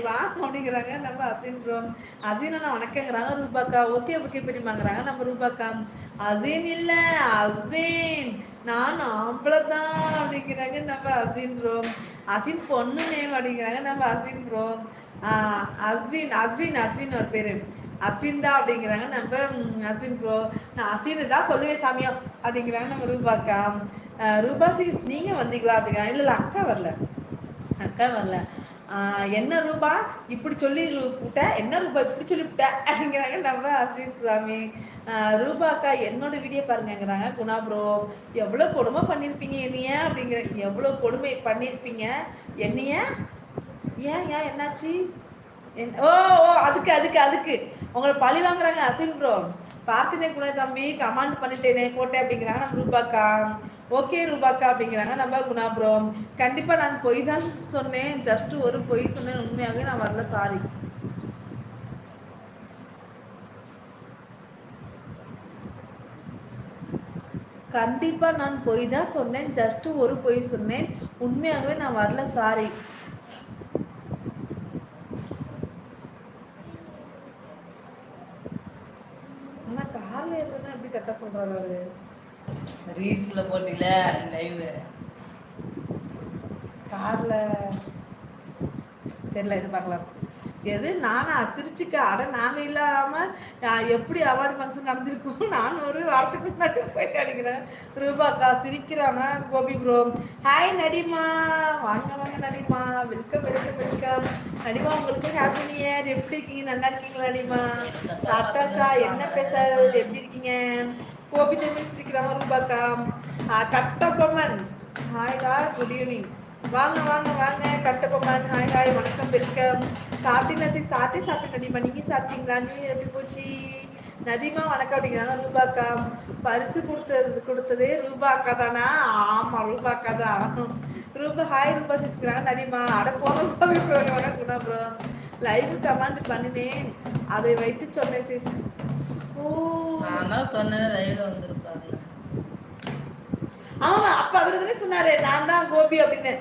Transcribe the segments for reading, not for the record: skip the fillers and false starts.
வா அப்படிங்கிறாங்க நம்ம அசின் ப்ரோ. அசீன் அண்ணா வணக்கங்கிறாங்க. ரூபாக்கா ஓகே ஓகே பெரியமாங்கிறாங்க நம்ம ரூபாக்கா. அசீன் இல்ல அஸ்வின், நான் ஆம்பளதான் அப்படிங்கிறாங்க நம்ம அஸ்வின் ப்ரோ. அசின் பொண்ணு நேம் அப்படிங்கிறாங்க நம்ம அஸ்வின் ப்ரோ. அஸ்வின் அஸ்வின் அஸ்வின் ஒரு பேரு அஸ்வின் தான் அப்படிங்கிறாங்க நம்ம அஸ்வின் ப்ரோ. நான் அஸ்வின் தான் சொல்லுவேன் சாமியா அப்படிங்கிறாங்க நம்ம ரூபாக்கா. ரூபா சீஸ் நீங்க வந்தீங்களா அப்படிங்கிறாங்க. இல்ல அக்கா வரல, அக்கா வரல. என்ன ரூபா இப்படி சொல்லி விட்ட, என்ன ரூபா இப்படி சொல்லி விட்ட அப்படிங்கிறாங்க நம்ம அஸ்வின் சுவாமி. ரூபா அக்கா என்னோட வீடியோ பாருங்கிறாங்க குணா ப்ரோ. எவ்வளோ கொடுமை பண்ணியிருப்பீங்க என்னைய அப்படிங்கிற, எவ்வளோ கொடுமை பண்ணியிருப்பீங்க என்னைய. ஏன் ஏன் என்னாச்சு? ஓ ஓ அதுக்கு அதுக்கு அதுக்கு உங்களை பழி வாங்குறாங்க அஸ்வின் ப்ரோ. பார்த்தினே கூட தம்பி கமாண்ட் பண்ணிட்டேனே போட்டேன் அப்படிங்கிறாங்க நம்ம ரூபாக்கா. ஓகே ரூபாக்கா அப்படிங்கிறாங்க நம்ம குணா ப்ரோ. கண்டிப்பா நான் பொய் தான் சொன்னேன், ஜஸ்ட் ஒரு பொய் சொன்னேன், உண்மையாகவே நான் வரல, சாரி. கண்டிப்பா நான் பொய் தான் சொன்னேன், ஜஸ்ட் ஒரு பொய் சொன்னேன், உண்மையாகவே நான் வரல, சாரி. ஆனா கார்ல ஏறதுன்னா எப்படி கரெக்டா சொல்றாரு அவரு. ரீல்ஸ்ல போட்டில லைவ் கார்ல தெரியல, இது பார்க்கலாம். எது நானா திருச்சிக்கு அட நாங்க இல்லாம எப்படி அவார்டு ஃபங்க்ஷன் நடந்திருக்கோம். நான் ஒரு வாரத்துக்கு முன்னாடி போயிட்டு அடிக்கிறேன். ரூபாக்கா சிரிக்கிறாங்க கோபி ப்ரோ. ஹாய் நடிமா, வாங்க வாங்க நடிமா, வெல்கம் வெல்கம் வெல்கம் நடிமா. உங்களுக்கு ஹாப்பி நியூ இயர். எப்படி இருக்கீங்க? நல்லா இருக்கீங்களா நடிமா? சாப்பிட்டாச்சா? என்ன ஸ்பெஷல்? எப்படி இருக்கீங்க? கோபி தமிழ் சிரிக்கிறாங்க ரூபாக்கா. கட்டபொம்மன் ஹாய்டா, குட் ஈவினிங். வாங்க வாங்க வாங்க கட்டபொம்மன் ஹாய் ஹாய் வணக்கம் வெல்கம். சாப்பிட்டீங்களா சி? சாப்பிட்டேன் நதிமா, நீங்க சாப்பிட்டீங்களா? நியூ இயர் எப்படி போச்சு? நதிமா வணக்கம் அப்படிங்கிறாங்க ரூபாக்கா. பரிசு கொடுத்ததே ரூபாக்கா தானா? ஆமா ரூபாக்கா தான். ரூபா ஹாய் ரூபா சிஸ்கிறாங்க நடிமா. அட போங்க குணா ப்ரோ. லைவ் கமெண்ட் பண்ணினேன், அதை வைத்து சொன்னேன் சிஸ். ஓ நான் தான் சொன்னேன் லைவ்ல வந்திருப்பாங்க. ஆமா அப்ப அதுல தானே சொன்னாரு நான் தான் கோபி அப்படின்னு.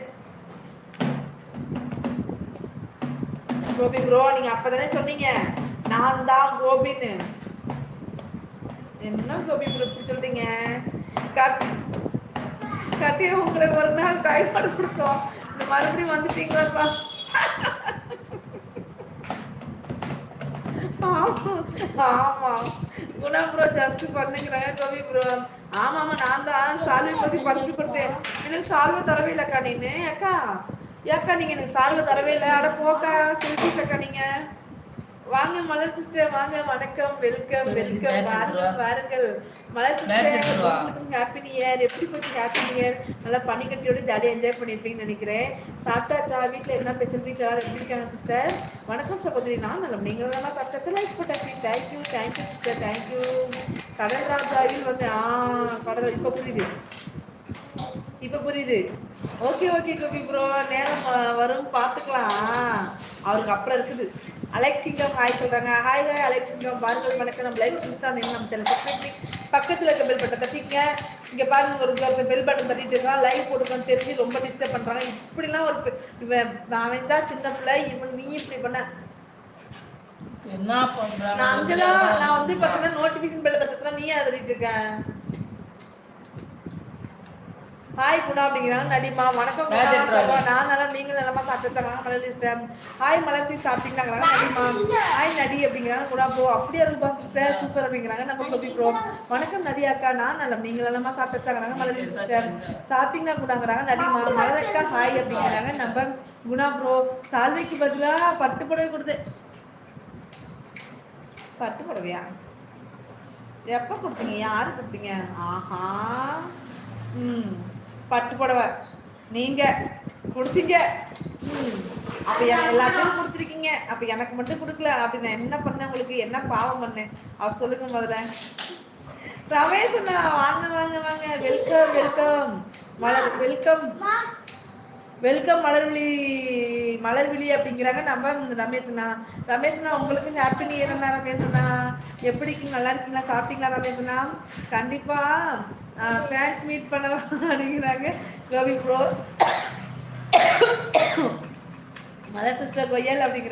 கோபி ப்ரோ நீங்க அப்பதானே சொன்னீங்க நான் தான் கோபின்னு. என்ன கோபி ப்ரோ இப்படி சொல்றீங்க? கட்டிய உங்களுக்கு ஒரு நாள் டைம் கொடுத்தோம், இந்த மறுபடியும் வந்துட்டீங்களா சார்? ஆமா குணா ப்ரோ ஜஸ்ட் பண்ணுங்கிறாங்க கோபி ப்ரோ. ஆமா ஆமா நான் தான் சால்வை பத்தி பரிசு கொடுத்தேன். எனக்கு சால்வை தரவே இல்லக்கா நீனு. அக்கா ஏக்கா நீங்க எனக்கு சால்வை தரவே இல்லை. அட போக்கா செல்ஃபிஸ் அக்கா நீங்க. வாங்க மலர் சிஸ்டர் வாங்க, வணக்கம் வெல்கம் வெல்கம். வாருங்கள் வாருங்கள் மலர் சிஸ்டர். Happy new year. எப்படி போச்சு ஹாப்பி நியூ இயர்? நல்லா பனிக்கட்டியோட ஜாலியாக என்ஜாய் பண்ணியிருப்பீங்கன்னு நினைக்கிறேன். சாப்பிட்டாச்சா? வீட்டில் என்ன ஸ்பெஷல்? வீட்டில் எல்லாரும் எப்படி இருக்காங்க சிஸ்டர்? வணக்கம் சகோதரி. நான் நல்லா, நீங்களும் நல்லா சாப்பிட்டாச்சா? லைக் போட்டாச்சு. Thank you thank you sister thank you. கடல் ராஜாவில் வந்து கடல் இப்போ புரியுது, இப்போ புரியுது. ஓகே ஓகே கோபி ப்ரோ, நேரம் வரும் பார்த்துக்கலாம். அவருக்கு அப்புறம் இருக்குது. அலெக்ஸ் சிங்கம் ஹாய் சொல்கிறாங்க. ஹாய் ஹாய் அலெக்ஸ் சிங்கம். பாருங்கள் வணக்கம். நம்ம லைவ் கொடுத்தா நம்ம சேனல் சப்ஸ்கிரைப் பக்கத்தில் இருக்க பெல் பட்டன் தட்டிங்க. இங்கே பாருங்க ஒரு பெல் பட்டன் தட்டிட்டு இருக்கான். லைவ் போட்டுக்கன்னு தெரிஞ்சு ரொம்ப டிஸ்டர்ப் பண்ணுறாங்க. இப்படிலாம் ஒரு இவன் அவன் தான் சின்ன பிள்ளை, இவன் நீ இப்படி பண்ண என்ன பண்றாங்க? நான் அங்கதான் நான் வந்து பார்த்தீங்கன்னா நோட்டிஃபிகேஷன் பெல் தட்டுச்சுன்னா நீயே தட்டிட்டு இருக்கேன். ஹாய் குணா அப்படிங்கிறாங்க நடிமா. வணக்கம் குணா. நான் நல்லா, நீங்களும் நல்லமா சாப்பிட்டாங்க மலர் சிஸ்டர். ஹாய் மலர்சி சாப்பிட்டீங்களாங்கிறாங்க நடிமா. ஹாய் நடி அப்படிங்கிறாங்க குணா ப்ரோ. அப்படியே ரூபா சிஸ்டர் சூப்பர் அப்படிங்கிறாங்க நம்ம கோபி ப்ரோ. வணக்கம் நதி அக்கா. நான் நல்லா, நீங்களும் நல்லமா சாப்பிட்டாங்கிறாங்க மலர் சிஸ்டர். சாப்பிட்டீங்களா குணாங்கிறாங்க நடிமா. மலரக்கா ஹாய் அப்படிங்கிறாங்க நம்ம குணா ப்ரோ. சால்வைக்கு பதிலாக பட்டு புடவை கொடுத்து. பட்டு புடவையா எப்போ கொடுத்தீங்க? யாரு கொடுத்தீங்க? ஆஹா பட்டு புடவை நீங்க கொடுத்தீங்க. அப்ப எல்லாத்தையும் கொடுத்துருக்கீங்க, அப்ப எனக்கு மட்டும் கொடுக்கல. அப்படி நான் என்ன பண்ணேன்? உங்களுக்கு என்ன பாவம் பண்ணேன்? அவர் சொல்லுங்க முதல்ல. ரமேஷ் அண்ணா வாங்க வாங்க வாங்க வெல்கம் வெல்கம் மலர் வெல்கம் வெல்கம் மலர்விழி அப்படிங்கிறாங்க நம்ம ரமேஷ்ண்ணா. ரமேஷ்ண்ணா உங்களுக்கு ஹாப்பி நியூ இயர்ண்ணா. ரமேஷ்ண்ணா எப்படி இருக்கீங்க? நல்லா இருக்கீங்களா? சாப்பிட்டீங்களா ரமேஷ்ண்ணா? கண்டிப்பா ஃபேன்ஸ் மீட் பண்ணலாம் அப்படிங்கிறாங்க கோபி ப்ரோ. மலர் சிஸ்டர் கொய்யல் அப்படிங்கிற